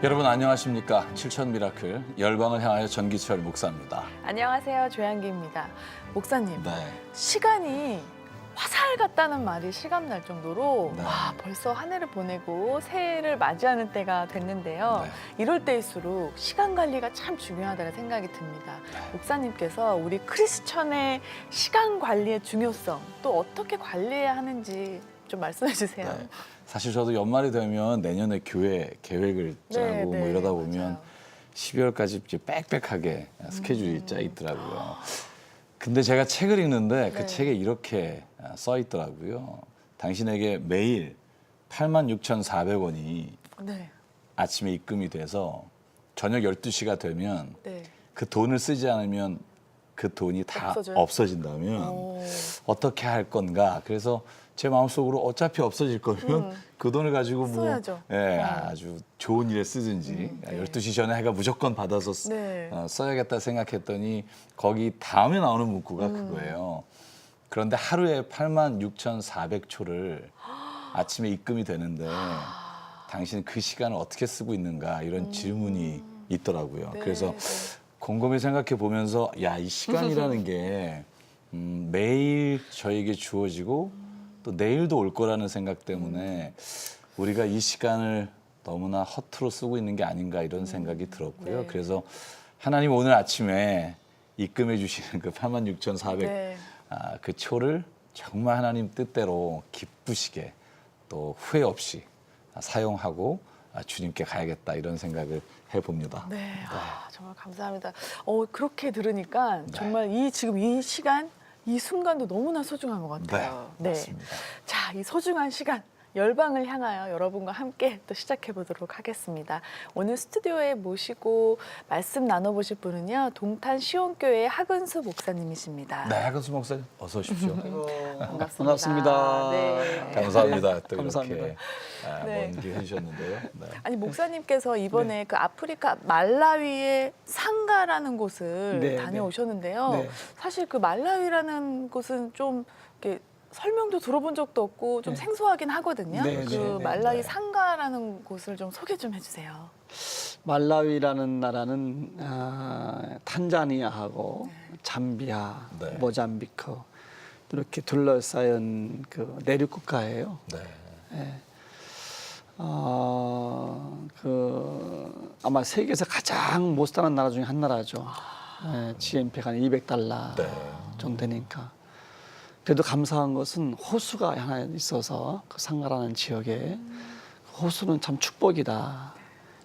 여러분 안녕하십니까? 7천 미라클 열방을 향하여 전기철 목사입니다. 안녕하세요. 조양기입니다. 목사님, 네. 시간이 화살 같다는 말이 실감날 정도로 네. 와, 벌써 한 해를 보내고 새해를 맞이하는 때가 됐는데요. 네. 이럴 때일수록 시간 관리가 참 중요하다는 생각이 듭니다. 네. 목사님께서 우리 크리스천의 시간 관리의 중요성, 또 어떻게 관리해야 하는지 좀 말씀해 주세요. 네. 사실 저도 연말이 되면 내년에 교회 계획을 짜고 네, 뭐 네, 이러다 보면 맞아요. 12월까지 이제 빽빽하게 스케줄이 짜 있더라고요. 근데 제가 책을 읽는데 그 네. 책에 이렇게 써 있더라고요. 당신에게 매일 86,400원이 네, 아침에 입금이 돼서 저녁 12시가 되면 네. 그 돈을 쓰지 않으면 그 돈이 다 없어져요? 없어진다면 오. 어떻게 할 건가. 그래서 제 마음속으로 어차피 없어질 거면 그 돈을 가지고 뭐 써야죠. 예, 아주 좋은 일에 쓰든지 네. 12시 전에 해가 무조건 받아서 네. 써야겠다 생각했더니 거기 다음에 나오는 문구가 그거예요. 그런데 하루에 86,400초를 아침에 입금이 되는데 당신은 그 시간을 어떻게 쓰고 있는가 이런 질문이 있더라고요. 네, 그래서 네. 곰곰이 생각해 보면서 야, 이 시간이라는 게 매일 저에게 주어지고 또 내일도 올 거라는 생각 때문에 우리가 이 시간을 너무나 허투루 쓰고 있는 게 아닌가 이런 생각이 들었고요. 네. 그래서 하나님 오늘 아침에 입금해 주시는 그 86,400 네. 그 초를 정말 하나님 뜻대로 기쁘시게 또 후회 없이 사용하고 주님께 가야겠다 이런 생각을 해봅니다. 네, 아, 정말 감사합니다. 그렇게 들으니까 네. 정말 지금 이 시간, 이 순간도 너무나 소중한 것 같아요. 네, 맞습니다. 자, 이 소중한 시간, 열방을 향하여 여러분과 함께 또 시작해 보도록 하겠습니다. 오늘 스튜디오에 모시고 말씀 나눠보실 분은요, 동탄 시온교회 하근수 목사님이십니다. 네, 하근수 목사님 어서 오십시오. 반갑습니다. 반갑습니다. 네. 감사합니다. 또 감사합니다. 이렇게 네. 먼 길 해주셨는데요. 네. 아니 목사님께서 이번에 그 아프리카 말라위의 상가라는 곳을 네, 다녀오셨는데요. 네. 사실 그 말라위라는 곳은 좀 이렇게 설명도 들어본 적도 없고 좀 네. 생소하긴 하거든요. 네, 그 네, 네, 말라위 네. 상가라는 곳을 좀 소개 좀 해주세요. 말라위라는 나라는 탄자니아하고 잠비아, 네. 모잠비크 이렇게 둘러싸인 그 내륙 국가예요. 네. 아마 세계에서 가장 못 사는 나라 중에 한 나라죠. GNP가 한 $200 네. 정도 되니까. 그래도 감사한 것은 호수가 하나 있어서 그 상가라는 지역에 호수는 참 축복이다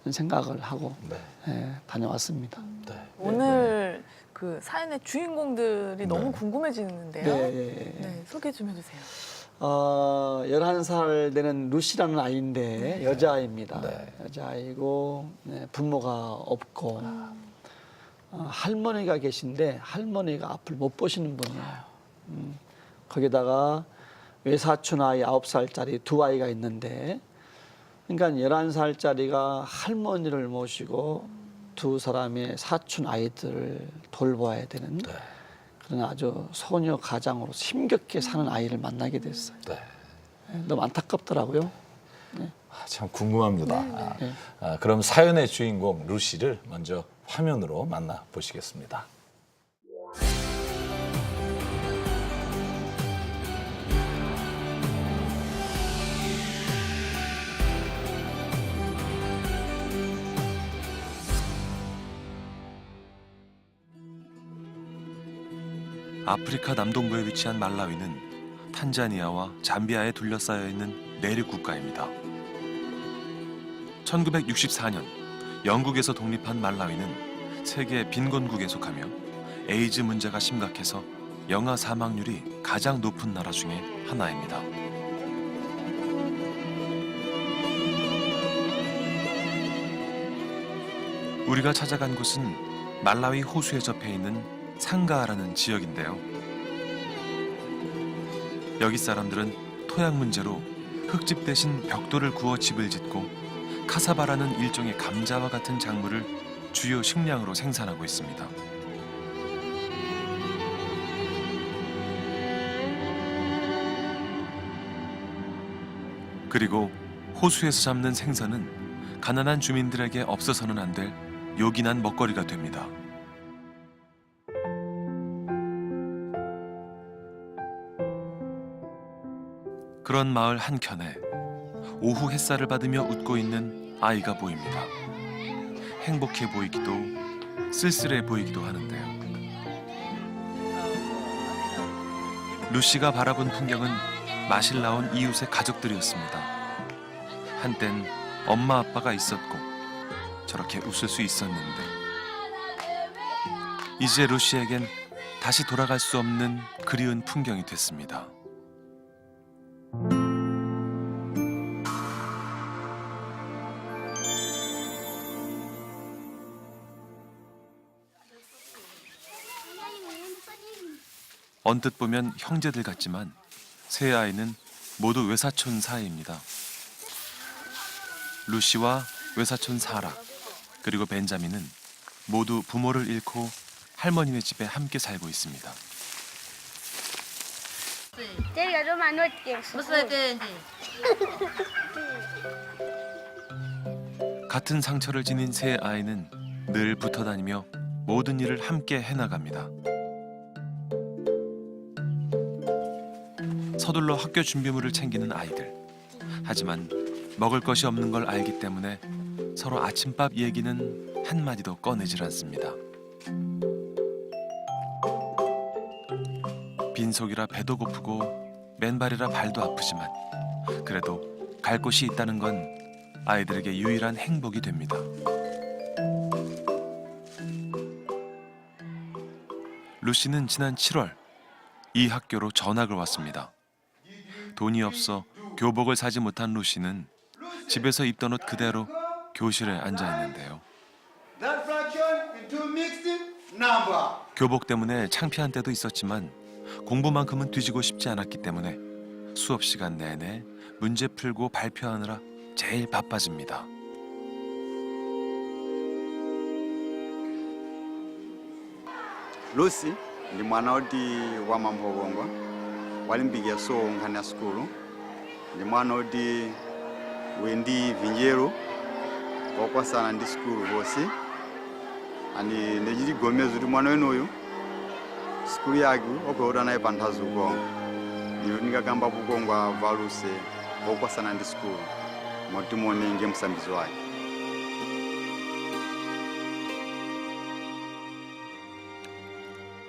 이런 생각을 하고 네. 다녀왔습니다. 네. 오늘 그 사연의 주인공들이 너무 궁금해지는데요. 네. 네, 소개 좀 해주세요. 11살 되는 루시라는 아이인데 여자아이입니다. 네. 여자아이고 부모가 없고 할머니가 계신데 할머니가 앞을 못 보시는 분이에요. 거기다가 외사촌 아이 9살짜리 두 아이가 있는데 그러니까 11살짜리가 할머니를 모시고 두 사람의 사촌 아이들을 돌봐야 되는 네. 그런 아주 소녀 가장으로 힘겹게 사는 아이를 만나게 됐어요. 네. 너무 안타깝더라고요. 참 궁금합니다. 그럼 사연의 주인공 루시를 먼저 화면으로 만나 보시겠습니다. 아프리카 남동부에 위치한 말라위는 탄자니아와 잠비아에 둘러싸여 있는 내륙 국가입니다. 1964년 영국에서 독립한 말라위는 세계 빈곤국에 속하며 에이즈 문제가 심각해서 영아 사망률이 가장 높은 나라 중에 하나입니다. 우리가 찾아간 곳은 말라위 호수에 접해 있는 상가라는 지역인데요. 여기 사람들은 토양 문제로 흙집 대신 벽돌을 구워 집을 짓고 카사바라는 일종의 감자와 같은 작물을 주요 식량으로 생산하고 있습니다. 그리고 호수에서 잡는 생선은 가난한 주민들에게 없어서는 안 될 요긴한 먹거리가 됩니다. 그런 마을 한켠에 오후 햇살을 받으며 웃고 있는 아이가 보입니다. 행복해 보이기도 쓸쓸해 보이기도 하는데요. 루시가 바라본 풍경은 마실 나온 이웃의 가족들이었습니다. 한땐 엄마 아빠가 있었고 저렇게 웃을 수 있었는데 이제 루시에겐 다시 돌아갈 수 없는 그리운 풍경이 됐습니다. 언뜻 보면 형제들 같지만 세 아이는 모두 외사촌 사이입니다. 루시와 외사촌 사라 그리고 벤자민은 모두 부모를 잃고 할머니네 집에 함께 살고 있습니다. 같은 상처를 지닌 세 아이는 늘 붙어 다니며 모든 일을 함께 해나갑니다. 서둘러 학교 준비물을 챙기는 아이들. 하지만 먹을 것이 없는 걸 알기 때문에 서로 아침밥 얘기는 한마디도 꺼내질 않습니다. 빈속이라 배도 고프고 맨발이라 발도 아프지만 그래도 갈 곳이 있다는 건 아이들에게 유일한 행복이 됩니다. 루시는 지난 7월 이 학교로 전학을 왔습니다. 돈이 없어 교복을 사지 못한 루시는 집에서 입던 옷 그대로 교실에 앉아 있는데요. 교복 때문에 창피한 때도 있었지만 공부만큼은 뒤지고 싶지 않았기 때문에 수업 시간 내내 문제 풀고 발표하느라 제일 바빠집니다. Lucy ndi mwana oti wa mamphokongwa walimbikia so nkhani ya sukulu ndi mwana oti wendi vinjero wakwasana ndi sukulu vonse ani ndechitigomezo kuti mwana wenuyu sukulu yake okwaota naye panthazi ukonga iyo ndingakamba kukongwa valuse wakwasana ndi sukulu moti muonenge msambizi wake.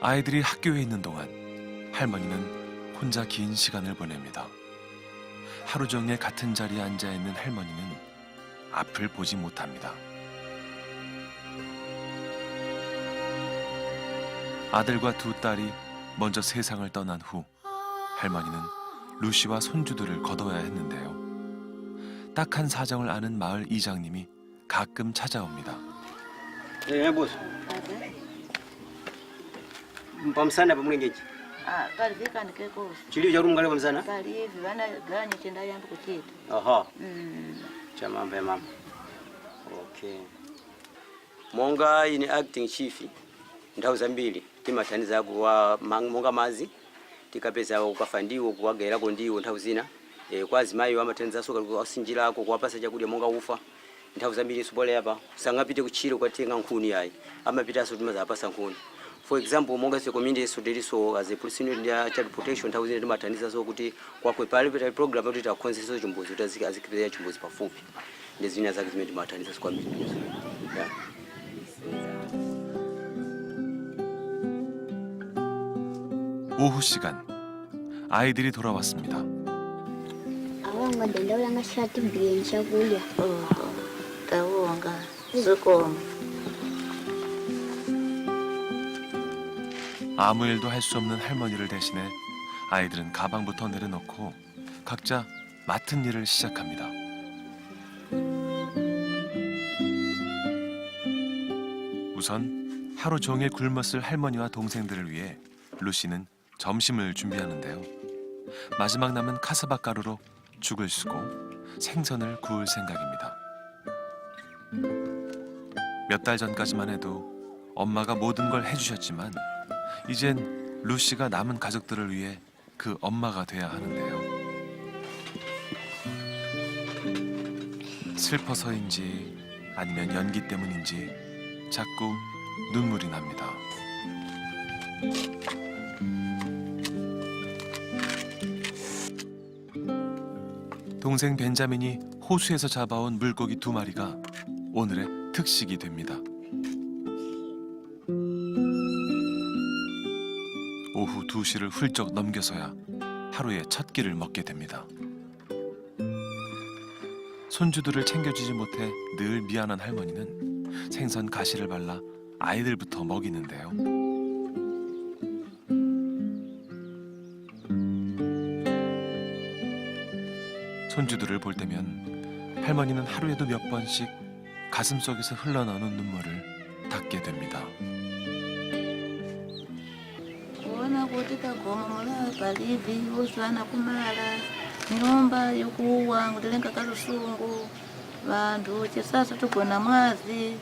아이들이 학교에 있는 동안 할머니는 혼자 긴 시간을 보냅니다. 하루 종일 같은 자리에 앉아 있는 할머니는 앞을 보지 못합니다. 아들과 두 딸이 먼저 세상을 떠난 후 할머니는 루시와 손주들을 거둬야 했는데요. 딱한 사정을 아는 마을 이장님이 가끔 찾아옵니다. 예, 보소. Pamsana pamwengeji. Kali vika nikeko. Chili cha rumngale pamsana? Kali hivi wana gani tenda yangu kuchita. Aha. Cha mambo ya mama. Okay. Monga ini acting chief. Nthawi zambiri timathandiza kuwa monga mazi tikapeza ukafandiwo kuwagerako ndiwo nthawi zina kwazi mayi amathandizaso kuwasinjirako kuwapasa chakudya monga ufa nthawi zambiri subole apa sangapite kuchiro kwatenga nkhuni yayi amapitaso timazapasa nkhuni. For example, monga se community so deriso as a police unit ya child protection nthawi zina timathandizaso kuti kwakwe pali program kuti takhonzeso chimbuzi kuti azikipeza chimbuzi pafupi ndi zina zake zimene timathandizaso kwambiri. Yeah. 오후 시간 아이들이 돌아왔습니다. Awanga denda ulanga shati mbili chakulya. Tawonga. Suko. 아무 일도 할 수 없는 할머니를 대신해 아이들은 가방부터 내려놓고 각자 맡은 일을 시작합니다. 우선 하루 종일 굶었을 할머니와 동생들을 위해 루시는 점심을 준비하는데요. 마지막 남은 카스바 가루로 죽을 쓰고 생선을 구울 생각입니다. 몇 달 전까지만 해도 엄마가 모든 걸 해주셨지만 이젠 루시가 남은 가족들을 위해 그 엄마가 돼야 하는데요. 슬퍼서인지 아니면 연기 때문인지 자꾸 눈물이 납니다. 동생 벤자민이 호수에서 잡아온 물고기 2마리가 오늘의 특식이 됩니다. 오후 2시를 훌쩍 넘겨서야 하루의 첫 끼를 먹게 됩니다. 손주들을 챙겨주지 못해 늘 미안한 할머니는 생선 가시를 발라 아이들부터 먹이는데요. 손주들을 볼 때면 할머니는 하루에도 몇 번씩 가슴속에서 흘러나오는 눈물을 닦게 됩니다. kuona kuti tagoma mulala palivi uzwana kumala nyumba yokuwa ngutelenga kalusungu vantu chisasa tugona mwazi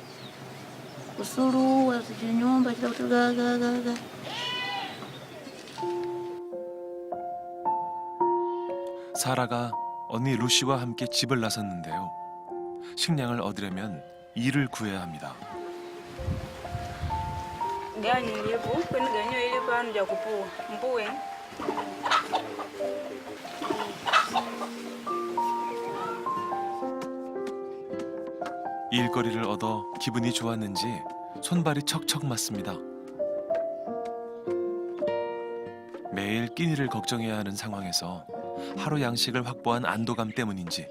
kusuluwa zichinyumba chita kuti gagagaga 사라가 언니 루시와 함께 집을 나섰는데요. 식량을 얻으려면 일을 구해야 합니다. Gani ilipo, kwani ganyo ilipo anu ja kupua. Mpuwe. 일거리를 얻어 기분이 좋았는지 손발이 척척 맞습니다. 매일 끼니를 걱정해야 하는 상황에서 하루 양식을 확보한 안도감 때문인지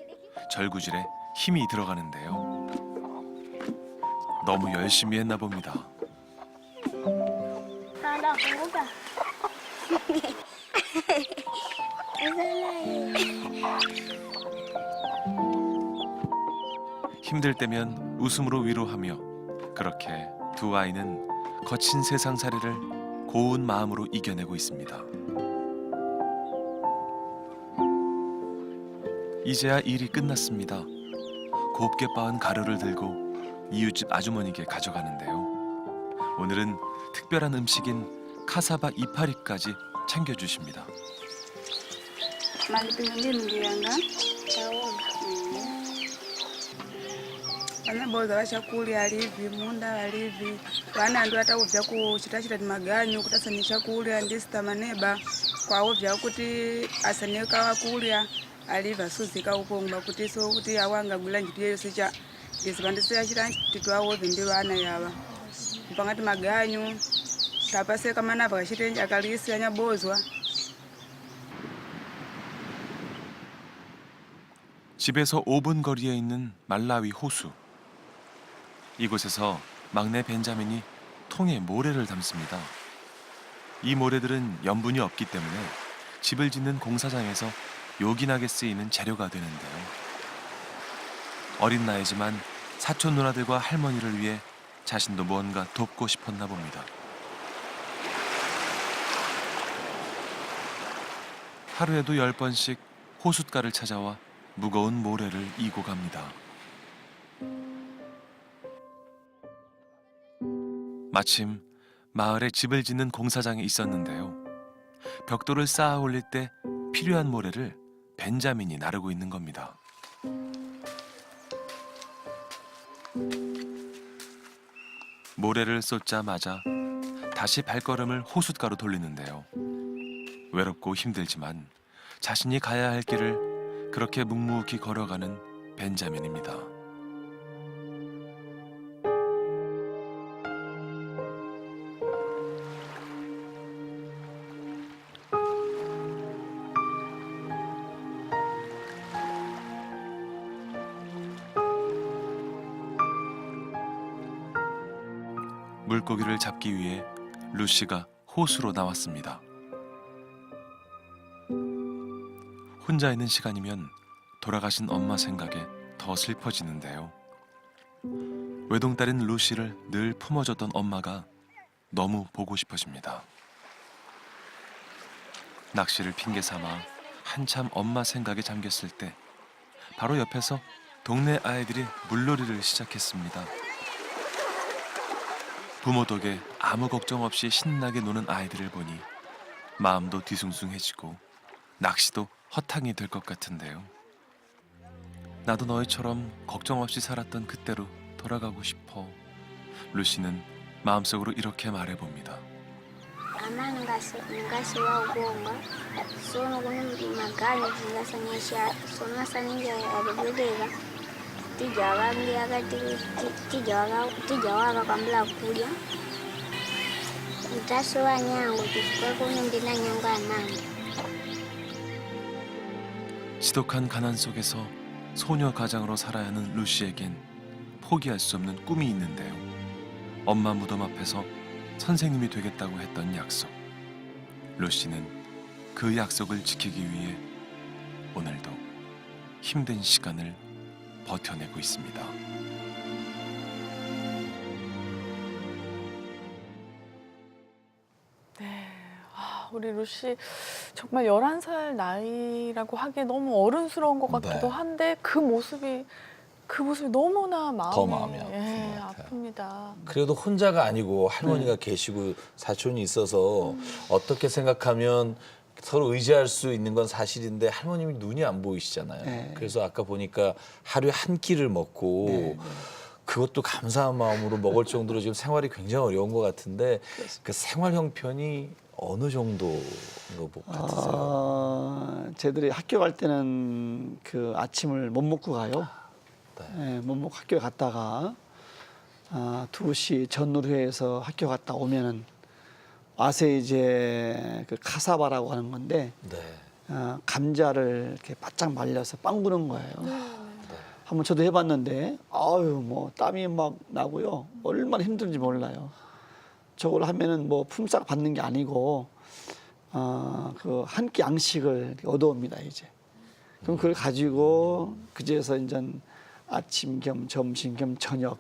절구질에 힘이 들어가는데요. 너무 열심히 했나 봅니다. Ada kumbuka. 힘들 때면 웃음으로 위로하며 그렇게 2 아이는 거친 세상살이를 고운 마음으로 이겨내고 있습니다. 이제야 일이 끝났습니다. 곱게 빻은 가루를 들고 이웃집 아주머니께 가져가는데요. 오늘은 특별한 음식인 카사바 이파리까지 챙겨주십니다. Mali pingin mlianga. Ana boza vachakurya alivi munda alivi. Vana ndio ataudza kuchitachita maganyu kutasanisha kurya ndisita maneba kwawo vya kuti asaneka wakurya aliva suzika ukongba kuti so kuti awanga gulanjiti yose cha ndisipandisira chita titwawo vindi vana yava. Pangati maganyu tapaseka manava kachitenja akalisi anyabozwa. 집에서 5분 거리에 있는 말라위 호수. 이곳에서 막내 벤자민이 통에 모래를 담습니다. 이 모래들은 염분이 없기 때문에 집을 짓는 공사장에서 요긴하게 쓰이는 재료가 되는데요. 어린 나이지만 사촌 누나들과 할머니를 위해 자신도 뭔가 돕고 싶었나 봅니다. 하루에도 10번씩 호숫가를 찾아와 무거운 모래를 이고 갑니다. 마침 마을에 집을 짓는 공사장이 있었는데요. 벽돌을 쌓아 올릴 때 필요한 모래를 벤자민이 나르고 있는 겁니다. 모래를 쏟자마자 다시 발걸음을 호숫가로 돌리는데요. 외롭고 힘들지만 자신이 가야 할 길을 그렇게 묵묵히 걸어가는 벤자민입니다. 물고기를 잡기 위해 루시가 호수로 나왔습니다. 혼자 있는 시간이면 돌아가신 엄마 생각에 더 슬퍼지는데요. 외동딸인 루시를 늘 품어줬던 엄마가 너무 보고 싶어집니다. 낚시를 핑계 삼아 한참 엄마 생각에 잠겼을 때 바로 옆에서 동네 아이들이 물놀이를 시작했습니다. 부모 덕에 아무 걱정 없이 신나게 노는 아이들을 보니 마음도 뒤숭숭해지고 낚시도 허탕이 될 것 같은데요. 나도 너희처럼 걱정 없이 살았던 그때로 돌아가고 싶어. 루시는 마음속으로 이렇게 말해봅니다. Ama ngasiwa ugonga sono kuna maganya zingasanyesha sona saninja abebega tijawangi akati tijawaga kambla kuja utasowa nyango kifika kuna ndina nyango ananga 지독한 가난 속에서 소녀 가장으로 살아야 하는 루시에겐 포기할 수 없는 꿈이 있는데요. 엄마 무덤 앞에서 선생님이 되겠다고 했던 약속. 루시는 그 약속을 지키기 위해 오늘도 힘든 시간을 버텨내고 있습니다. 우리 루시 정말 11살 나이라고 하기에 너무 어른스러운 것 같기도 네. 한데 그 모습이 너무나 더 마음이 마음이 아픈 것 같아요. 아픕니다. 그래도 혼자가 아니고 할머니가 계시고 사촌이 있어서 어떻게 생각하면 서로 의지할 수 있는 건 사실인데 할머님이 눈이 안 보이시잖아요. 네. 그래서 아까 보니까 하루에 한 끼를 먹고 그것도 감사한 마음으로 먹을 정도로 지금 생활이 굉장히 어려운 것 같은데 그 생활 형편이 어느 정도인 것 같으세요? 쟤들이 학교 갈 때는 그 아침을 못 먹고 가요. 네, 못 먹고 학교에 갔다가 2시 전후회에서 학교 갔다 오면은 와서 이제 그 카사바라고 하는 건데 네. 감자를 이렇게 바짝 말려서 빵 구는 거예요. 한번 저도 해봤는데 아유 뭐 땀이 막 나고요. 얼마나 힘든지 몰라요. 저걸 하면은 뭐 품삯 받는 게 아니고 그 한 끼 양식을 얻어옵니다 이제. 그럼 그걸 가지고 그제서 이제 아침 겸 점심 겸 저녁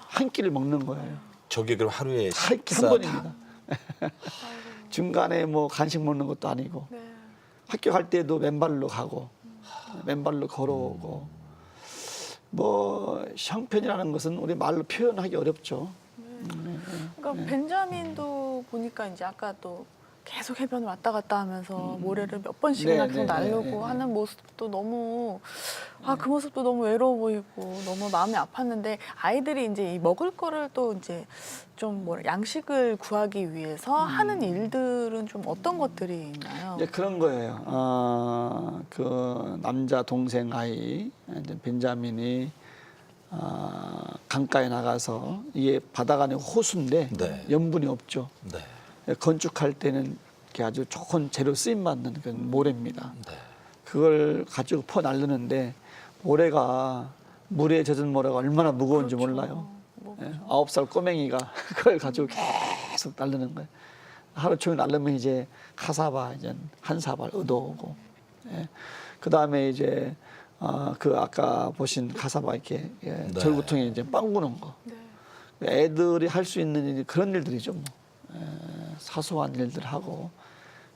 한 끼를 먹는 거예요. 저게 그럼 하루에 한 식사 번입니다. 중간에 뭐 간식 먹는 것도 아니고 학교 갈 때도 맨발로 가고 맨발로 걸어오고 뭐 형편이라는 것은 우리 말로 표현하기 어렵죠. 그러니까 벤자민도 보니까 이제 아까 또 계속 해변을 왔다 갔다 하면서 모래를 몇 번씩이나 계속 나르고 하는 모습도 너무 그 모습도 너무 외로워 보이고 너무 마음이 아팠는데 아이들이 이제 이 먹을 거를 또 이제 좀 양식을 구하기 위해서 하는 일들은 좀 어떤 것들이 있나요? 이제 그런 거예요. 그 남자 동생 아이 이제 벤자민이 강가에 나가서 이게 바다가 아니고 호수인데 네. 염분이 없죠. 네. 건축할 때는 이렇게 아주 좋은 재료 쓰임 받는 그 모래입니다. 네. 그걸 가지고 퍼 날르는데 모래가 물에 젖은 모래가 얼마나 무거운지 몰라요. 9살 꼬맹이가 그걸 가지고 계속 날르는 거예요. 하루 종일 날르면 이제 카사바 이제 한 사발 얻어오고, 그 다음에 이제 그 아까 보신 카사바 이렇게 절구통에 이제 빵 구는 거. 애들이 할 수 있는 일이 그런 일들이죠. 뭐. 사소한 일들 하고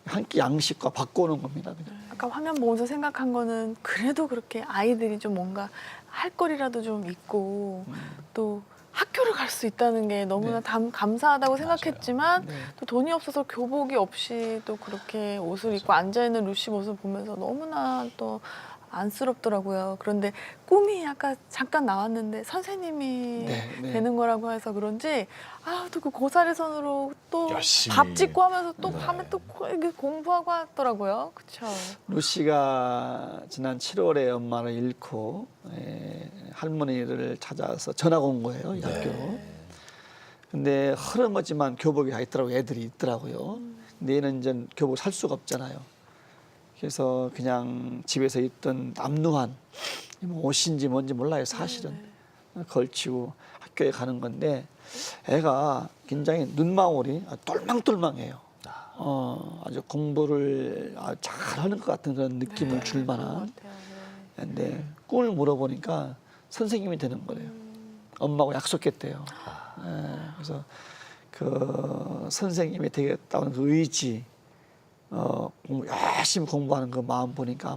한 끼 양식과 바꿔오는 겁니다. 그냥. 아까 화면 보면서 생각한 거는 그래도 그렇게 아이들이 좀 뭔가 할 거리라도 좀 있고 또 학교를 갈 수 있다는 게 너무나 감사하다고 생각했지만 또 돈이 없어서 교복이 없이 또 그렇게 옷을 입고 앉아있는 루시 모습을 보면서 너무나 또 안쓰럽더라고요. 그런데 꿈이 아까 잠깐 나왔는데 선생님이 되는 거라고 해서 그런지 또 그 고사리 손으로 또 열심히. 밥 짓고 하면서 또 밤에 또 이렇게 공부하고 하더라고요. 그렇죠. 루시가 지난 7월에 엄마를 잃고 할머니를 찾아서 전화가 온 거예요, 이 학교. 근데 흐름하지만 교복이 다 있더라고요. 애들이 있더라고요. 근데 얘는 이제 교복 살 수가 없잖아요. 그래서 그냥 집에서 입던 남루한 옷인지 뭔지 몰라요, 사실은. 걸치고 학교에 가는 건데 애가 굉장히 눈망울이 똘망똘망해요. 아주 공부를 잘하는 것 같은 그런 느낌을 줄 만한. 근데 꿈을 물어보니까 선생님이 되는 거래요. 엄마하고 약속했대요. 그래서 그 선생님이 되겠다는 그 의지, 열심히 공부하는 그 마음 보니까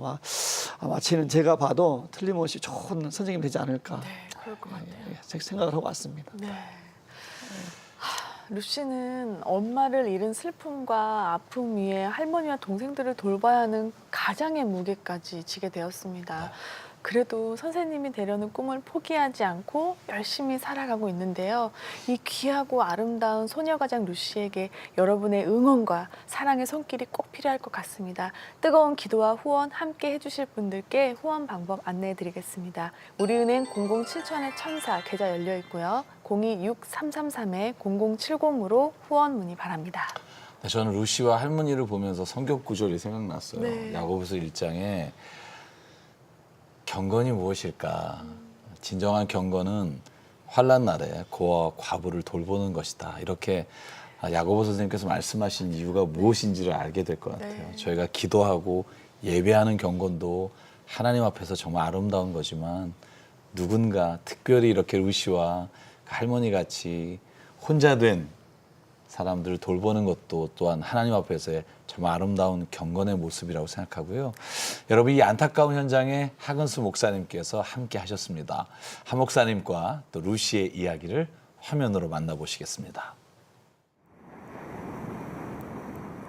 아마 쟤는 제가 봐도 틀림없이 좋은 선생님이 되지 않을까. 그럴 것 같아요. 생각을 하고 왔습니다. 루시는 엄마를 잃은 슬픔과 아픔 위에 할머니와 동생들을 돌봐야 하는 가장의 무게까지 지게 되었습니다. 그래도 선생님이 되려는 꿈을 포기하지 않고 열심히 살아가고 있는데요. 이 귀하고 아름다운 소녀가장 루시에게 여러분의 응원과 사랑의 손길이 꼭 필요할 것 같습니다. 뜨거운 기도와 후원 함께 해주실 분들께 후원 방법 안내해 드리겠습니다. 우리은행 007-1000 계좌 열려 있고요. 026333-0070으로 후원 문의 바랍니다. 저는 루시와 할머니를 보면서 성경 구절이 생각났어요. 네. 야고보서 1장에 경건이 무엇일까? 진정한 경건은 환난 날에 고아와 과부를 돌보는 것이다. 이렇게 야고보 선생님께서 말씀하신 이유가 무엇인지를 알게 될 것 같아요. 네. 저희가 기도하고 예배하는 경건도 하나님 앞에서 정말 아름다운 거지만 누군가 특별히 이렇게 루시와 할머니 같이 혼자 된 사람들을 돌보는 것도 또한 하나님 앞에서의 정말 아름다운 경건의 모습이라고 생각하고요. 여러분, 이 안타까운 현장에 하근수 목사님께서 함께 하셨습니다. 하 목사님과 또 루시의 이야기를 화면으로 만나보시겠습니다.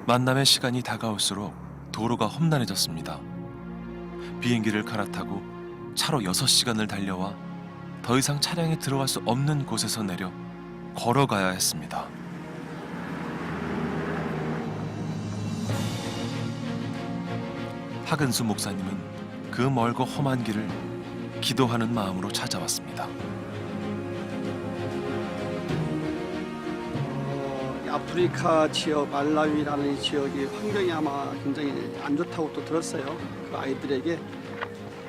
만남의 시간이 다가올수록 도로가 험난해졌습니다. 비행기를 갈아타고 차로 6시간을 달려와 더 이상 차량에 들어갈 수 없는 곳에서 내려 걸어가야 했습니다. 하근수 목사님은 그 멀고 험한 길을 기도하는 마음으로 찾아왔습니다. 아프리카 지역 말라위라는 이 지역이 환경이 아마 굉장히 안 좋다고 또 들었어요. 그 아이들에게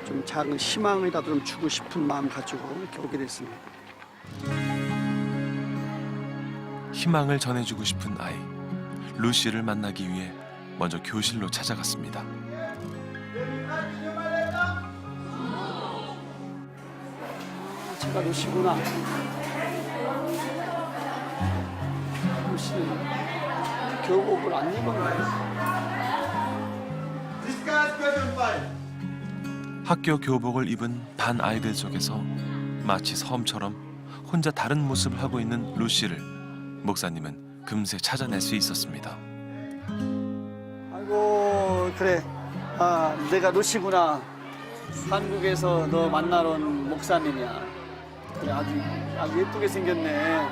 좀 작은 희망이라도 좀 주고 싶은 마음 가지고 이렇게 오게 됐습니다. 희망을 전해주고 싶은 아이 루시를 만나기 위해 먼저 교실로 찾아갔습니다. 제가 루시구나. 루시는 교복을 안 입었나요? 학교 교복을 입은 반 아이들 속에서 마치 섬처럼 혼자 다른 모습을 하고 있는 루시를 목사님은 금세 찾아낼 수 있었습니다. 아이고 그래. 아 내가 루시구나. 한국에서 너 만나러 온 목사님이야. 그래 아주 예쁘게 생겼네.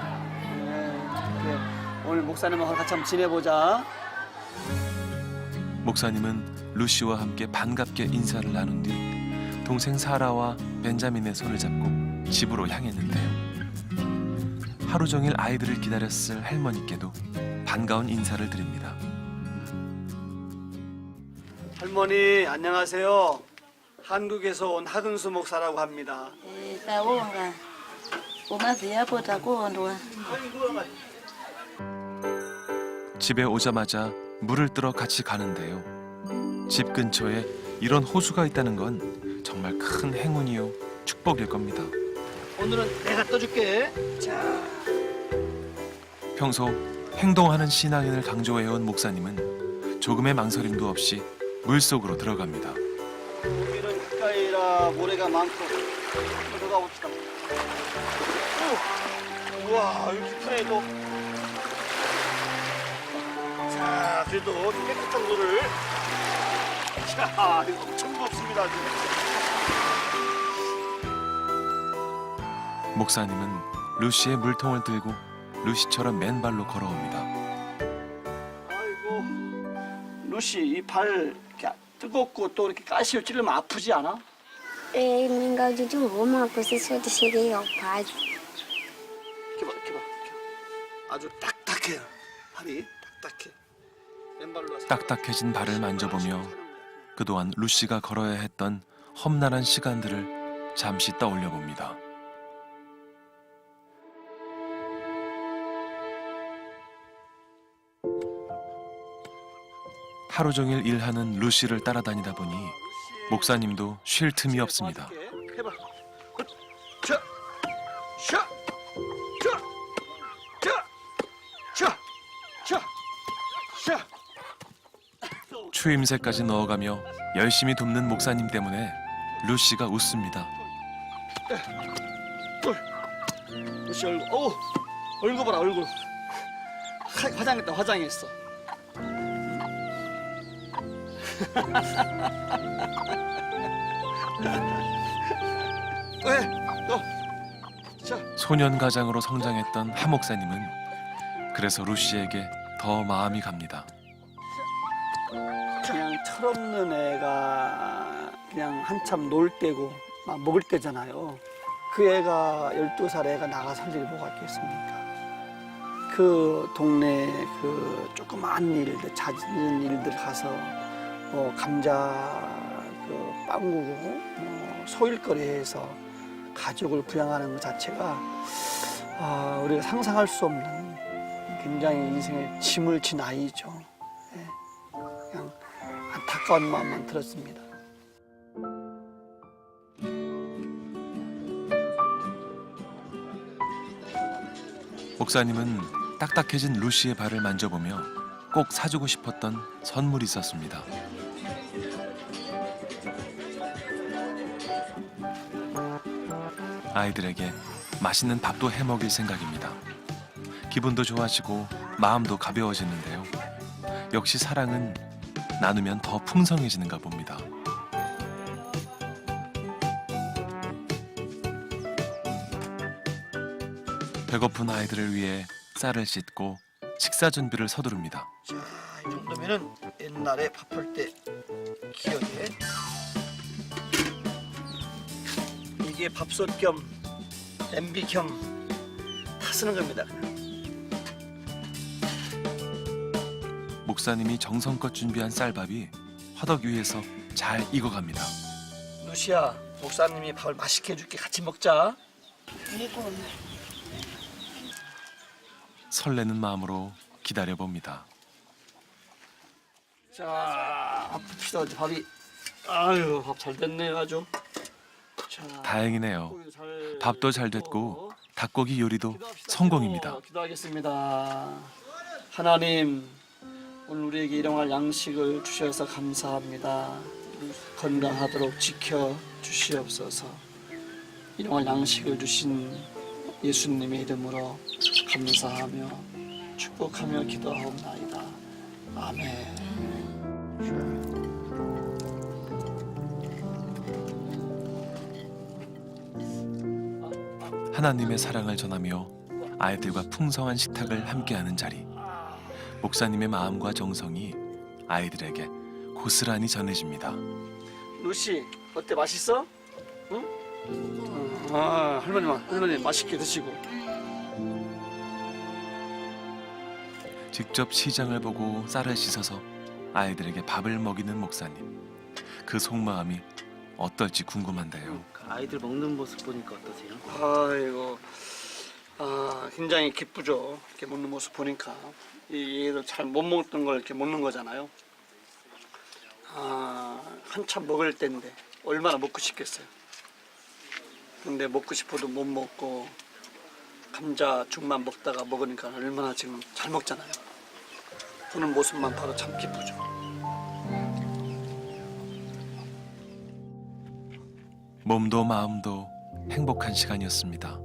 그래 오늘 목사님하고 같이 한번 지내보자. 목사님은 루시와 함께 반갑게 인사를 나눈 뒤 동생 사라와 벤자민의 손을 잡고 집으로 향했는데요. 하루 종일 아이들을 기다렸을 할머니께도 반가운 인사를 드립니다. 할머니 안녕하세요. 한국에서 온 하근수 목사라고 합니다. Kaonga. Umazi yapo takondwa. 집에 오자마자 물을 뜨러 같이 가는데요. 집 근처에 이런 호수가 있다는 건 정말 큰 행운이요 축복일 겁니다. 오늘은 내가 떠줄게. 자. 평소 행동하는 신앙인을 강조해온 목사님은 조금의 망설임도 없이 물속으로 들어갑니다. 여기는 가까이라 모래가 많고 들어가 봅시다. 우와 여기 깊으네 또. 자 그래도 깨끗한 물을. 자 이거 엄청 무겁습니다 지금. 목사님은 루시의 물통을 들고 루시처럼 맨발로 걸어옵니다. 아이고 루시 이 발 뜨겁고 또 이렇게 가시로 찌르면 아프지 않아? Minga jujung rumah posisi di sini yang pas. 이렇게 봐. 아주 딱딱해요. 발이 딱딱해. 맨발로 딱딱해진 발을 만져보며 그동안 루시가 걸어야 했던 험난한 시간들을 잠시 떠올려 봅니다. 하루 종일 일하는 루시를 따라다니다 보니 목사님도 쉴 틈이 없습니다. 해봐. 자, 샤, 샤. 추임새까지 넣어가며 열심히 돕는 목사님 때문에 루시가 웃습니다. 루시 얼굴, 얼굴 봐라 얼굴. 화장했다 화장했어. 소년 가장으로 성장했던 하 목사님은 그래서 루시에게 더 마음이 갑니다. 그냥 철없는 애가 그냥 한참 놀 때고 막 먹을 때잖아요. 그 애가 12살 애가 나가서 할 일이 뭐가 있겠습니까? 그 동네 그 조그마한 일들, 잦은 일들 가서 감자 그 빵구고 소일거리해서 가족을 부양하는 것 자체가 우리가 상상할 수 없는 굉장히 인생의 짐을 진 아이죠. 예. 그냥 안타까운 마음만 들었습니다. 목사님은 딱딱해진 루시의 발을 만져보며 꼭 사주고 싶었던 선물이 있었습니다. 아이들에게 맛있는 밥도 해먹일 생각입니다. 기분도 좋아지고 마음도 가벼워지는데요. 역시 사랑은 나누면 더 풍성해지는가 봅니다. 배고픈 아이들을 위해 쌀을 씻고 식사 준비를 서두릅니다. 자, 이 정도면은 옛날에 밥할 때 기억에 이게 밥솥 겸 냄비 겸 다 쓰는 겁니다. 목사님이 정성껏 준비한 쌀밥이 화덕 위에서 잘 익어갑니다. 루시야, 목사님이 밥을 맛있게 해줄게. 같이 먹자. 설레는 마음으로 기다려봅니다. 자, 밥 봅시다. 밥이 아유, 밥 잘 됐네 아주. 자, 다행이네요. 밥도 잘 됐고 닭고기 요리도 기도합시다. 성공입니다. 기도하겠습니다. 하나님, 오늘 우리에게 일용할 양식을 주셔서 감사합니다. 건강하도록 지켜 주시옵소서. 일용할 양식을 주신 예수님의 이름으로 감사하며 축복하며 기도하옵나이다. 아멘. 하나님의 사랑을 전하며 아이들과 풍성한 식탁을 함께하는 자리. 목사님의 마음과 정성이 아이들에게 고스란히 전해집니다. 루시, 어때? 맛있어? 응? 할머니 맛있게 드시고. 직접 시장을 보고 쌀을 씻어서 아이들에게 밥을 먹이는 목사님. 그 속마음이 어떨지 궁금한데요. 아이들 먹는 모습 보니까 어떠세요? 아이고, 굉장히 기쁘죠. 이렇게 먹는 모습 보니까. 이 얘들 잘 못 먹던 걸 이렇게 먹는 거잖아요. 한참 먹을 때인데 얼마나 먹고 싶겠어요. 근데 먹고 싶어도 못 먹고 감자 죽만 먹다가 먹으니까 얼마나 지금 잘 먹잖아요. 보는 모습만 봐도 참 기쁘죠. 몸도 마음도 행복한 시간이었습니다.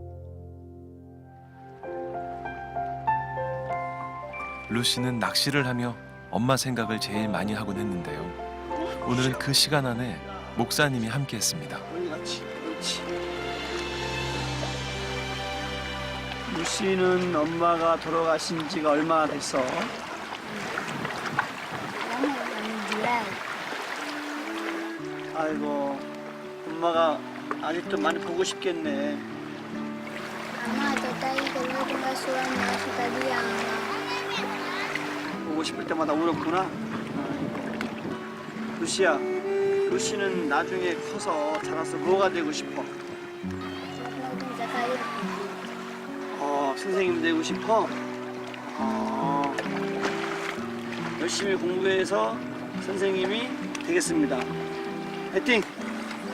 루시는 낚시를 하며 엄마 생각을 제일 많이 하곤 했는데요. 오늘은 그 시간 안에 목사님이 함께했습니다. 그렇지. 루시는 엄마가 돌아가신 지가 얼마나 됐어? 아이고, 엄마가 아직도 많이 보고 싶겠네. 보고 싶을 때마다 울었구나. 루시야, 루시는 나중에 커서 자라서 뭐가 되고 싶어? 선생님 되고 싶어? 열심히 공부해서 선생님이 되겠습니다. 화이팅!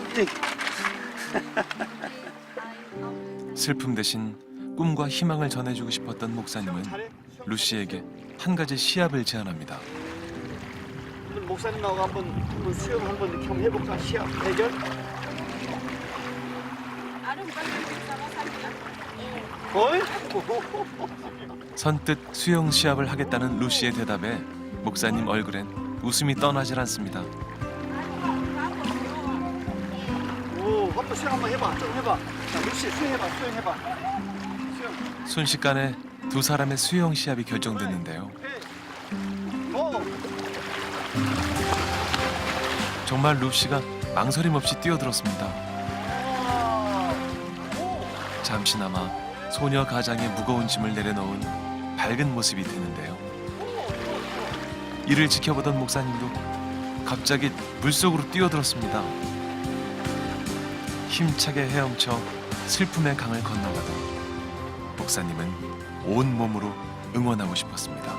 화이팅! 슬픔 대신 꿈과 희망을 전해주고 싶었던 목사님은 루시에게 한 가지 시합을 제안합니다. 목사님하고 한번 수영 한번 이렇게 한번 해볼까? 시합 대결? 어이? 선뜻 수영 시합을 하겠다는 루시의 대답에 목사님 얼굴엔 웃음이 떠나질 않습니다. 아빠 수영 한번 해봐. 좀 해봐. 자, 루시 수영해봐. 수영해봐. 수영. 순식간에 두 사람의 수영 시합이 결정됐는데요. 오. 정말 루시가 망설임 없이 뛰어들었습니다. 잠시나마 소녀 가장의 무거운 짐을 내려놓은 밝은 모습이 되는데요. 이를 지켜보던 목사님도 갑자기 물속으로 뛰어들었습니다. 힘차게 헤엄쳐 슬픔의 강을 건너가던 목사님은 온 몸으로 응원하고 싶었습니다.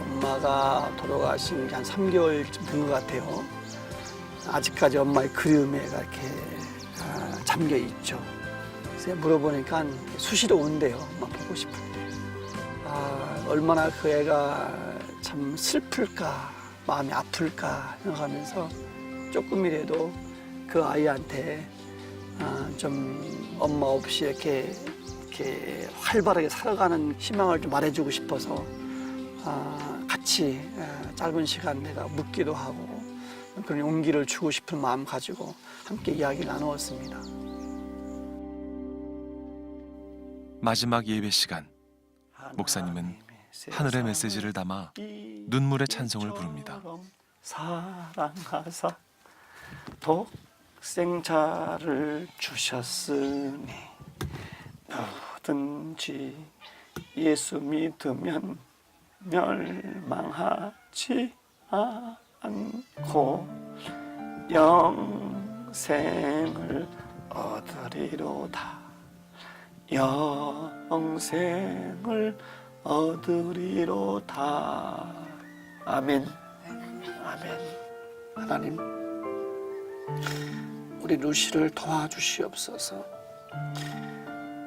엄마가 돌아가신 게 한 3개월쯤 된 것 같아요. 아직까지 엄마의 그리움에 이렇게 잠겨 있죠. 그래서 물어보니까 수시로 온대요. 엄마 보고 싶은데. 얼마나 그 애가 참 슬플까, 마음이 아플까 생각하면서 조금이라도 그 아이한테 좀 엄마 없이 이렇게 활발하게 살아가는 희망을 좀 말해주고 싶어서 같이 짧은 시간 내가 묻기도 하고 그런 용기를 주고 싶은 마음 가지고 함께 이야기를 나누었습니다. 마지막 예배 시간, 목사님은 하늘의 메시지를 담아 눈물의 찬송을 부릅니다. 사랑하사 독생자를 주셨으니 누구든지 예수 믿으면 멸망하지 않고 영생을 얻으리로다. 영생을 얻으리로다. 아멘. 아멘. 하나님, 우리 루시를 도와주시옵소서.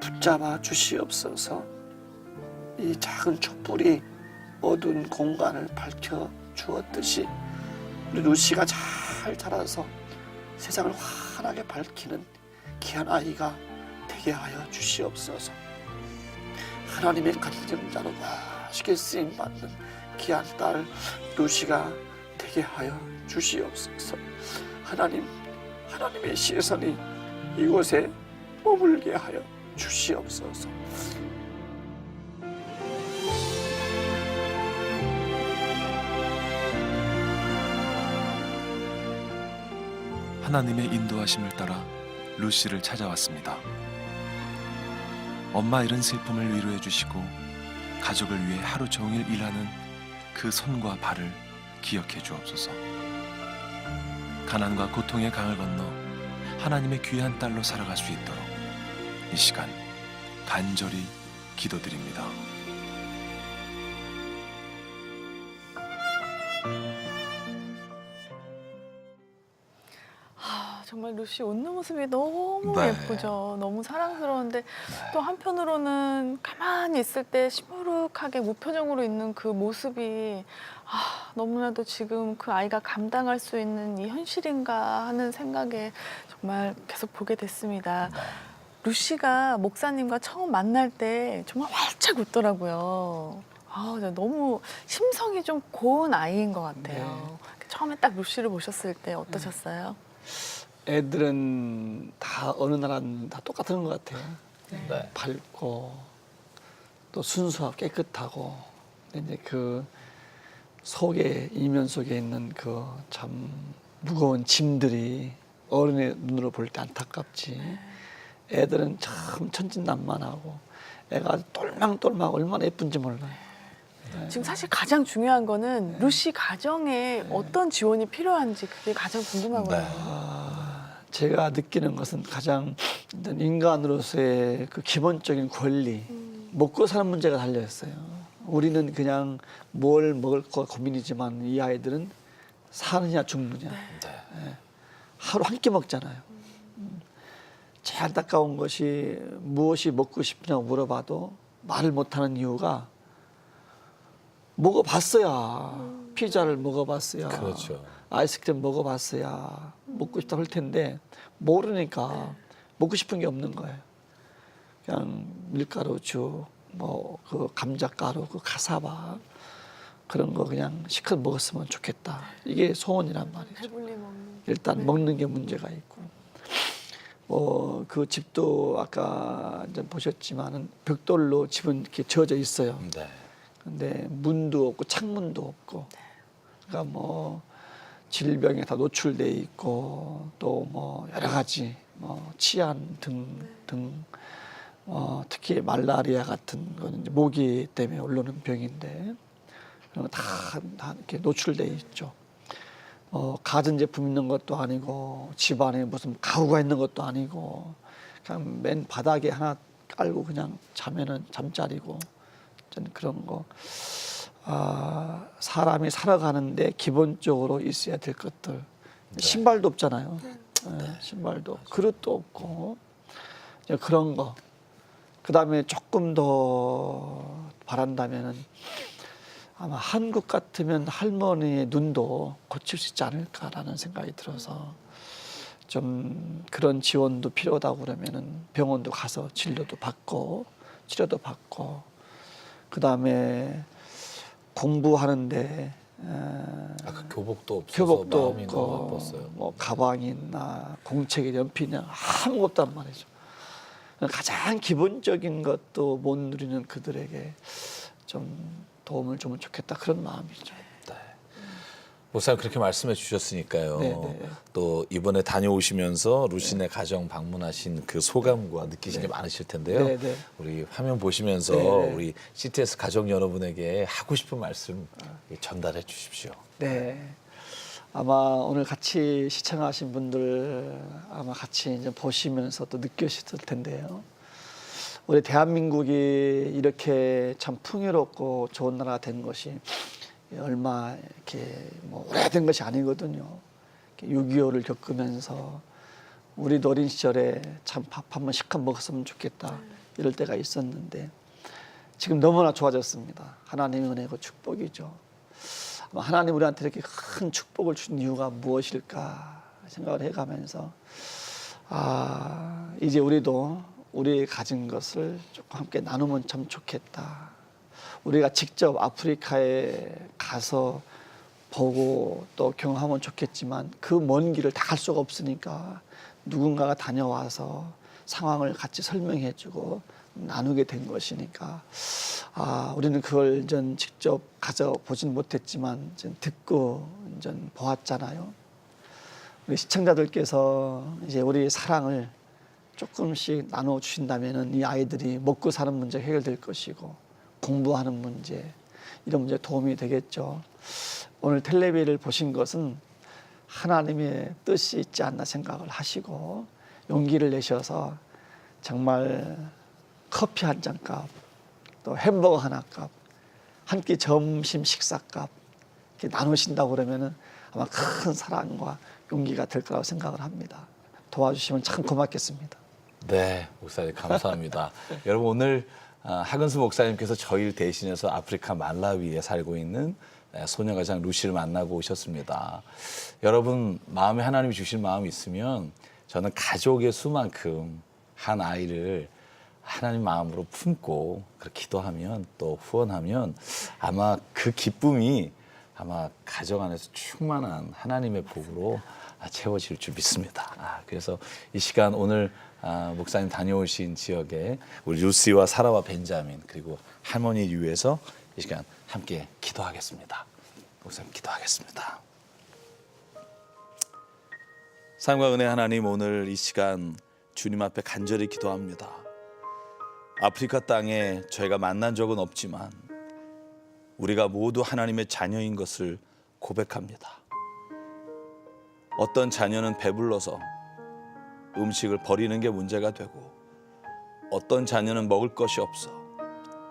붙잡아 주시옵소서. 이 작은 촛불이 어두운 공간을 밝혀 주었듯이 우리 루시가 잘 자라서 세상을 환하게 밝히는 귀한 아이가 되게 하여 주시옵소서. 하나님의 간증자로 맛있게 쓰임받는 귀한 딸 루시가 되게 하여 주시옵소서. 하나님의 시선이 이곳에 머물게 하여 주시옵소서. 하나님의 인도하심을 따라 루시를 찾아왔습니다. 엄마 잃은 슬픔을 위로해 주시고 가족을 위해 하루 종일 일하는 그 손과 발을 기억해 주옵소서. 가난과 고통의 강을 건너 하나님의 귀한 딸로 살아갈 수 있도록 이 시간 간절히 기도드립니다. 정말 루시 웃는 모습이 너무 네. 예쁘죠. 너무 사랑스러운데 또 한편으로는 가만히 있을 때 시무룩하게 무표정으로 있는 그 모습이 너무나도 지금 그 아이가 감당할 수 있는 이 현실인가 하는 생각에 정말 계속 보게 됐습니다. 루시가 목사님과 처음 만날 때 정말 활짝 웃더라고요. 너무 심성이 좀 고운 아이인 것 같아요. 처음에 딱 루시를 보셨을 때 어떠셨어요? 애들은 다 어느 나라는 다 똑같은 것 같아요. 네. 밝고 또 순수하고 깨끗하고 근데 이제 그 속에 이면 속에 있는 그 참 무거운 짐들이 어른의 눈으로 볼 때 안타깝지. 애들은 참 천진난만하고 애가 똘망똘망 얼마나 예쁜지 몰라요. 지금 사실 가장 중요한 거는 루시 가정에 어떤 지원이 필요한지 그게 가장 궁금하거든요. 제가 느끼는 것은 가장 일단 인간으로서의 그 기본적인 권리, 먹고 사는 문제가 달려 있어요. 우리는 그냥 뭘 먹을까 고민이지만 이 아이들은 사느냐 죽느냐. 하루 한 끼 먹잖아요. 제일 안타까운 것이 무엇이 먹고 싶냐고 물어봐도 말을 못하는 이유가 먹어봤어야 피자를 먹어봤어야 그렇죠. 아이스크림 먹어봤어야 먹고 싶다 할 텐데 모르니까 먹고 싶은 게 없는 거예요. 그냥 밀가루죽, 뭐 그 감자가루, 그 카사바 그런 거 그냥 시컷 먹었으면 좋겠다. 이게 소원이란 말이죠. 배불리 먹는. 일단 먹는 게 문제가 있고 그 집도 아까 이제 보셨지만은 벽돌로 집은 이렇게 지어져 있어요. 네. 근데 문도 없고 창문도 없고, 그러니까 뭐 질병에 다 노출돼 있고 또 뭐 여러 가지 뭐 치안 등 특히 말라리아 같은 거는 이제 모기 때문에 올라오는 병인데 그런 거 다 이렇게 노출돼 있죠. 가전제품 있는 것도 아니고 집안에 무슨 가구가 있는 것도 아니고 그냥 맨 바닥에 하나 깔고 그냥 자면은 잠자리고 저는 그런 거. 사람이 살아가는데 기본적으로 있어야 될 것들. 신발도 없잖아요. 신발도 없고, 그릇도 없고 이제 그런 거. 그다음에 조금 더 바란다면은 아마 한국 같으면 할머니의 눈도 고칠 수 있지 않을까라는 생각이 들어서 좀 그런 지원도 필요하다고 그러면은 병원도 가서 진료도 받고 치료도 받고 그다음에 공부하는데 아까 교복도 없어서 교복도 마음이 너무 없고 아팠어요. 뭐 가방이나 공책에 연필이나 아무것도 없단 말이죠. 가장 기본적인 것도 못 누리는 그들에게 좀 도움을 주면 좋겠다 그런 마음이죠. 목사님 그렇게 말씀해 주셨으니까요. 네. 또 이번에 다녀오시면서 루시네 가정 방문하신 그 소감과 느끼신 게 많으실 텐데요. 네. 우리 화면 보시면서 네. 우리 CTS 가족 여러분에게 하고 싶은 말씀 전달해 주십시오. 네. 아마 오늘 같이 시청하신 분들 아마 같이 이제 보시면서 또 느끼셨을 텐데요. 우리 대한민국이 이렇게 참 풍요롭고 좋은 나라가 된 것이 얼마 이렇게 뭐 오래된 것이 아니거든요. 6.25를 겪으면서 우리도 어린 시절에 참 밥 한 번 시컷 먹었으면 좋겠다 이럴 때가 있었는데 지금 너무나 좋아졌습니다. 하나님의 은혜고 축복이죠. 아마 하나님 우리한테 이렇게 큰 축복을 준 이유가 무엇일까 생각을 해가면서 이제 우리도 우리 가진 것을 조금 함께 나누면 참 좋겠다. 우리가 직접 아프리카에 가서 보고 또 경험하면 좋겠지만 그 먼 길을 다 갈 수가 없으니까 누군가가 다녀와서 상황을 같이 설명해주고 나누게 된 것이니까 우리는 그걸 전 직접 가져보진 못했지만 전 듣고 전 보았잖아요. 우리 시청자들께서 이제 우리 사랑을 조금씩 나눠 주신다면은 이 아이들이 먹고 사는 문제 해결될 것이고 공부하는 문제 이런 문제 도움이 되겠죠. 오늘 텔레비를 보신 것은 하나님의 뜻이 있지 않나 생각을 하시고 용기를 내셔서 정말 커피 한 잔 값, 또 햄버거 하나 값, 한 끼 점심 식사 값 이렇게 나누신다고 그러면은 아마 큰 사랑과 용기가 될 거라고 생각을 합니다. 도와주시면 참 고맙겠습니다. 네, 목사님 감사합니다. 여러분 오늘 하근수 목사님께서 저희를 대신해서 아프리카 말라위에 살고 있는 소녀가장 루시를 만나고 오셨습니다. 여러분 마음에 하나님이 주신 마음이 있으면 저는 가족의 수만큼 한 아이를 하나님 마음으로 품고 그렇게 기도하면 또 후원하면 아마 그 기쁨이 아마 가정 안에서 충만한 하나님의 복으로 채워질 줄 믿습니다. 그래서 이 시간 오늘 목사님 다녀오신 지역에 우리 루시와 사라와 벤자민 그리고 할머니 위해서 이 시간 함께 기도하겠습니다. 목사님 기도하겠습니다. 사랑과 은혜 하나님 오늘 이 시간 주님 앞에 간절히 기도합니다. 아프리카 땅에 저희가 만난 적은 없지만 우리가 모두 하나님의 자녀인 것을 고백합니다. 어떤 자녀는 배불러서 음식을 버리는 게 문제가 되고 어떤 자녀는 먹을 것이 없어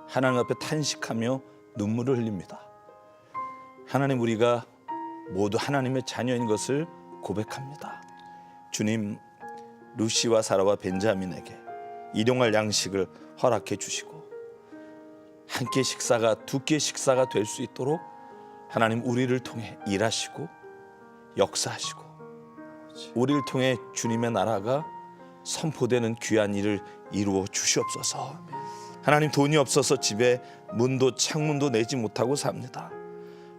하나님 앞에 탄식하며 눈물을 흘립니다. 하나님 우리가 모두 하나님의 자녀인 것을 고백합니다. 주님 루시와 사라와 벤자민에게 일용할 양식을 허락해 주시고 한 끼 식사가 두 끼 식사가 될 수 있도록 하나님 우리를 통해 일하시고 역사하시고 우리를 통해 주님의 나라가 선포되는 귀한 일을 이루어 주시옵소서. 하나님 돈이 없어서 집에 문도 창문도 내지 못하고 삽니다.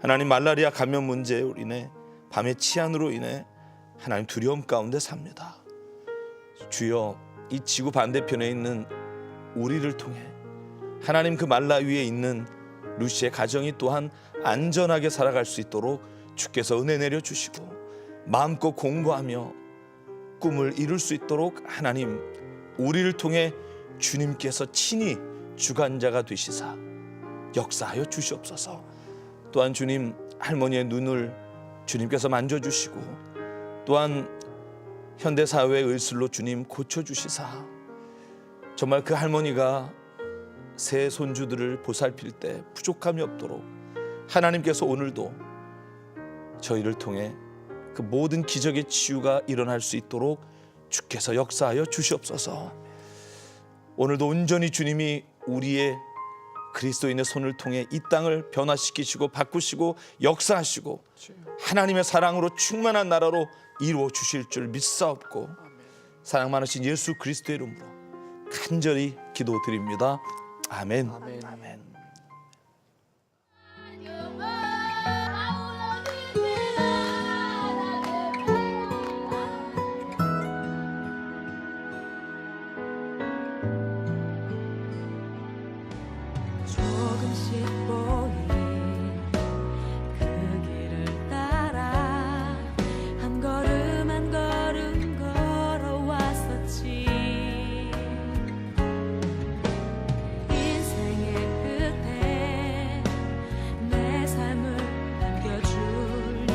하나님 말라리아 감염 문제로 인해 밤의 치안으로 인해 하나님 두려움 가운데 삽니다. 주여, 이 지구 반대편에 있는 우리를 통해 하나님 그 말라 위에 있는 루시의 가정이 또한 안전하게 살아갈 수 있도록 주께서 은혜 내려주시고 마음껏 공부하며 꿈을 이룰 수 있도록 하나님 우리를 통해 주님께서 친히 주관자가 되시사 역사하여 주시옵소서. 또한 주님, 할머니의 눈을 주님께서 만져주시고 또한 현대사회의 을슬로 주님 고쳐주시사 정말 그 할머니가 새 손주들을 보살필 때 부족함이 없도록 하나님께서 오늘도 저희를 통해 그 모든 기적의 치유가 일어날 수 있도록 주께서 역사하여 주시옵소서. 오늘도 온전히 주님이 우리의 그리스도인의 손을 통해 이 땅을 변화시키시고 바꾸시고 역사하시고 하나님의 사랑으로 충만한 나라로 이루어 주실 줄 믿사옵고 사랑 많으신 예수 그리스도의 이름으로 간절히 기도드립니다. 아멘. 아멘. 조금씩 보이는 그 길을 따라 한 걸음 한 걸음 걸어왔었지. 인생의 끝에 내 삶을 남겨주니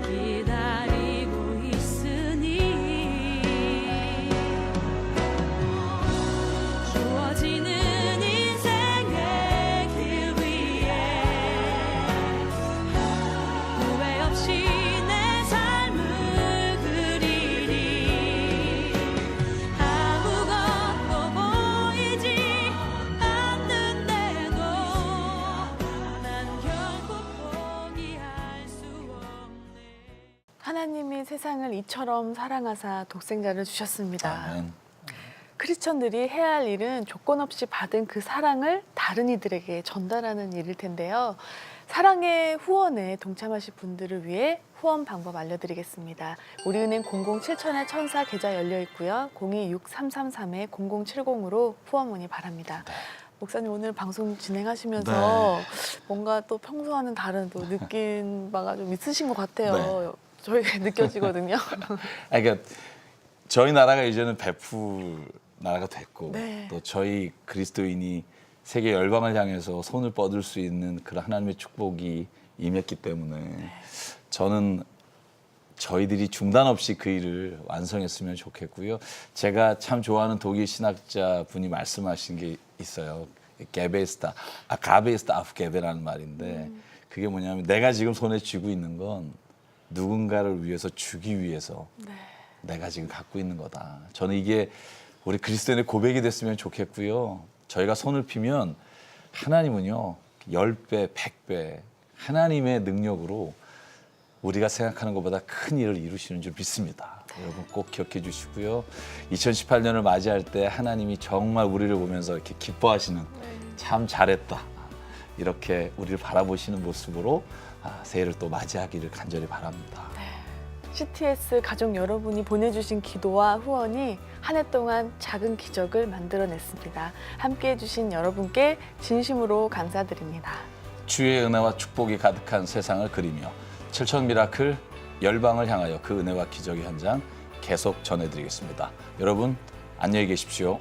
기다리고 있으니 주어지는 하나님이 세상을 이처럼 사랑하사 독생자를 주셨습니다. 아멘. 크리스천들이 해야 할 일은 조건 없이 받은 그 사랑을 다른 이들에게 전달하는 일일 텐데요. 사랑의 후원에 동참하실 분들을 위해 후원 방법 알려드리겠습니다. 우리은행 007,000-1000 계좌 열려 있고요. 026333-0070으로 후원 문의 바랍니다. 목사님 오늘 방송 진행하시면서 뭔가 또 평소와는 다른 또 느낀 바가 좀 있으신 것 같아요. 저희가 느껴지거든요. 그러니까 저희 나라가 이제는 베풀 나라가 됐고 또 저희 그리스도인이 세계 열방을 향해서 손을 뻗을 수 있는 그런 하나님의 축복이 임했기 때문에 저는 저희들이 중단 없이 그 일을 완성했으면 좋겠고요. 제가 참 좋아하는 독일 신학자 분이 말씀하신 게 있어요. 가베스타 아프 게베라는 말인데 그게 뭐냐면 내가 지금 손에 쥐고 있는 건 누군가를 위해서 주기 위해서 내가 지금 갖고 있는 거다. 저는 이게 우리 그리스도인의 고백이 됐으면 좋겠고요. 저희가 손을 피면 하나님은요 10배, 100배 하나님의 능력으로 우리가 생각하는 것보다 큰 일을 이루시는 줄 믿습니다. 여러분 꼭 기억해 주시고요. 2018년을 맞이할 때 하나님이 정말 우리를 보면서 이렇게 기뻐하시는 참 잘했다. 이렇게 우리를 바라보시는 모습으로 새해를 또 맞이하기를 간절히 바랍니다. CTS 가족 여러분이 보내주신 기도와 후원이 한 해 동안 작은 기적을 만들어냈습니다. 함께해 주신 여러분께 진심으로 감사드립니다. 주의 은혜와 축복이 가득한 세상을 그리며 7천 미라클 열방을 향하여 그 은혜와 기적의 현장 계속 전해드리겠습니다. 여러분 안녕히 계십시오.